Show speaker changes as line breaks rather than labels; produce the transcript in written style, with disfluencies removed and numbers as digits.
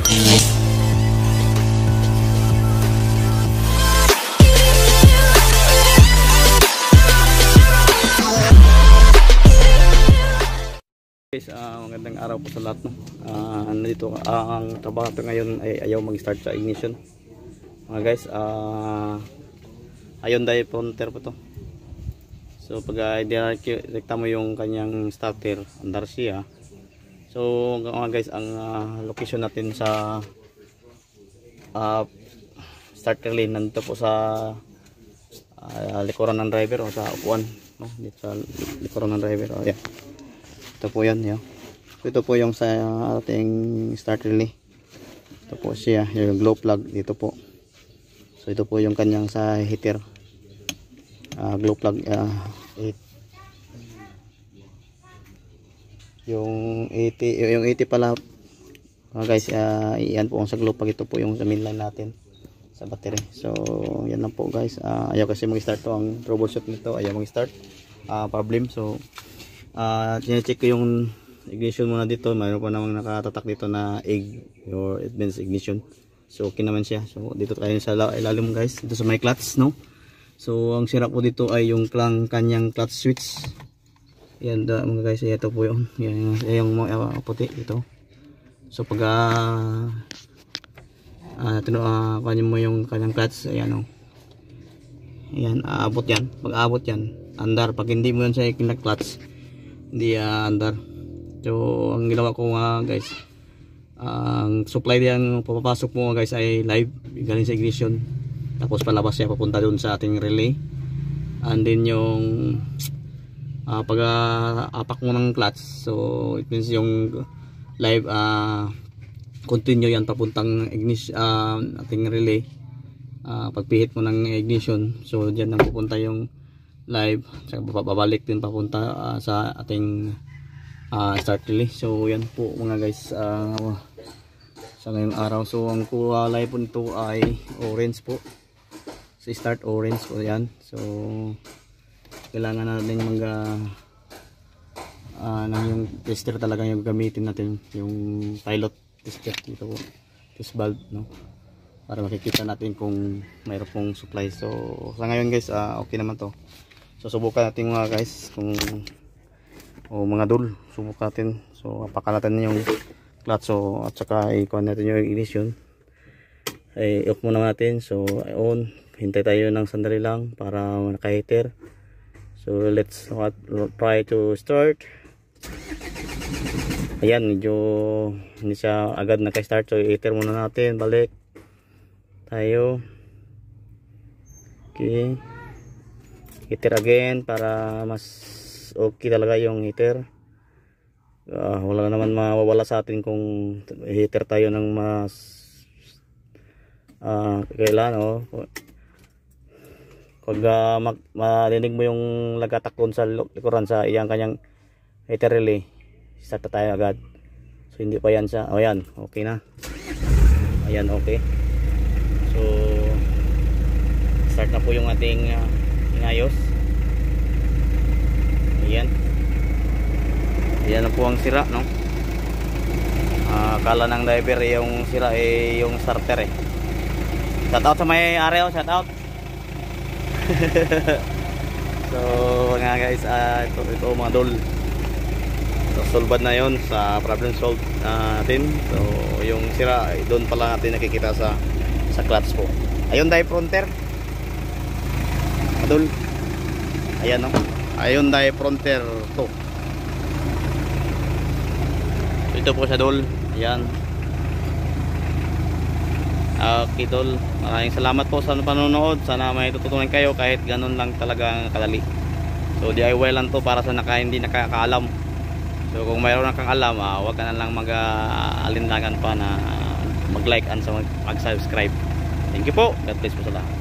Guys, magandang araw po sa lahat, no? Nandito ang trabaho natin ngayon ay ayaw mag-start sa ignition. Mga guys, Hyundai Frontier po to. So pag direkta mo yung kanyang starter, andar siya. So mga guys, ang location natin sa starter lane nandito po sa likuran ng driver o sa upuan, no? Dito sa likuran ng driver. Oh, yeah. Ito po yan, yeah. So, ito po yung sa ating starter relay. Ito po siya, yung glow plug dito po. So ito po yung kanyang sa heater, glow plug 8. Yung 80 pala guys, iyan po ang sa glow plug. Ito po yung sa mainline natin sa battery. So yan lang po guys. Ayaw kasi mag-start to, ang troubleshoot nito ayaw mag-start, problem. So check ko yung ignition muna dito. Mayroon pa namang nakatatak dito na egg or it means ignition. So okay naman siya. So dito tayo sa ilalim guys, dito sa may clutch, no? So ang sira po dito ay yung kanyang clutch switch. Yan mga guys, ito po yun. Yan yung puti ito. So pag kanyan mo yung kanyang clutch, ayan, oh. Ayan, aabot yan. Pag aabot yan, andar. Pag hindi mo yan sa clutch, hindi andar. So ang ginawa ko guys, ang supply diyan papapasok mo guys ay live galing sa ignition, tapos palabas siya papunta dun sa ating relay. And then yung pag apak mo ng clutch, so it means yung live continue yan papuntang ignition, ating relay. Pagpihit mo ng ignition, so diyan nang pupunta yung live, saka babalik din papunta sa ating start relay. So yan po mga guys, sa ngayong araw. So ang kulay po nito ay orange po, sa start orange po yan. So kailangan natin yung tester talaga yung gamitin natin, yung pilot tester dito po, test valve, no? Para makikita natin kung mayroon pong supply. So sa ngayon guys, okay naman to. So subukan natin mga guys kung mga dul, subukan natin. So apakan natin yung clutch, so at saka i-on natin yung ignition, ay off muna natin. So on, hintay tayo ng sandali lang para naka-heater. So let's try to start. Ayan, medyo hindi siya agad naka-start, so i-heater muna natin, balik tayo. Okay, heater again para mas okay talaga yung heater. Wala naman mawawala sa atin kung heater tayo ng mas kailan, oh. Pag marinig mo yung lagatakon sa likuran sa iyang kanyang heater relay, start na tayo agad. So hindi pa yan siya, ayan, okay na, ayan, okay. So start na po yung ating inayos. Ayan, ayan na po ang sira, no? Akala ng driver yung sira yung starter, shout out sa may area, shout out. So nga guys, ito mga dol, so solved na yon, sa problem solved natin. So yung sira doon pala natin nakikita sa clutch po. Hyundai Frontier dol, ayan, no? Hyundai Frontier to. So ito po siya dol, ayan. Okay tol, maraming salamat po sa panonood. Sana may tututunan kayo kahit ganun lang talaga kadali. So DIY lang to para sa hindi nakakaalam. So kung mayroon kang alam, huwag ka na lang mag-alinlangan pa na mag-like and mag-subscribe. Thank you po, God bless po sa lahat.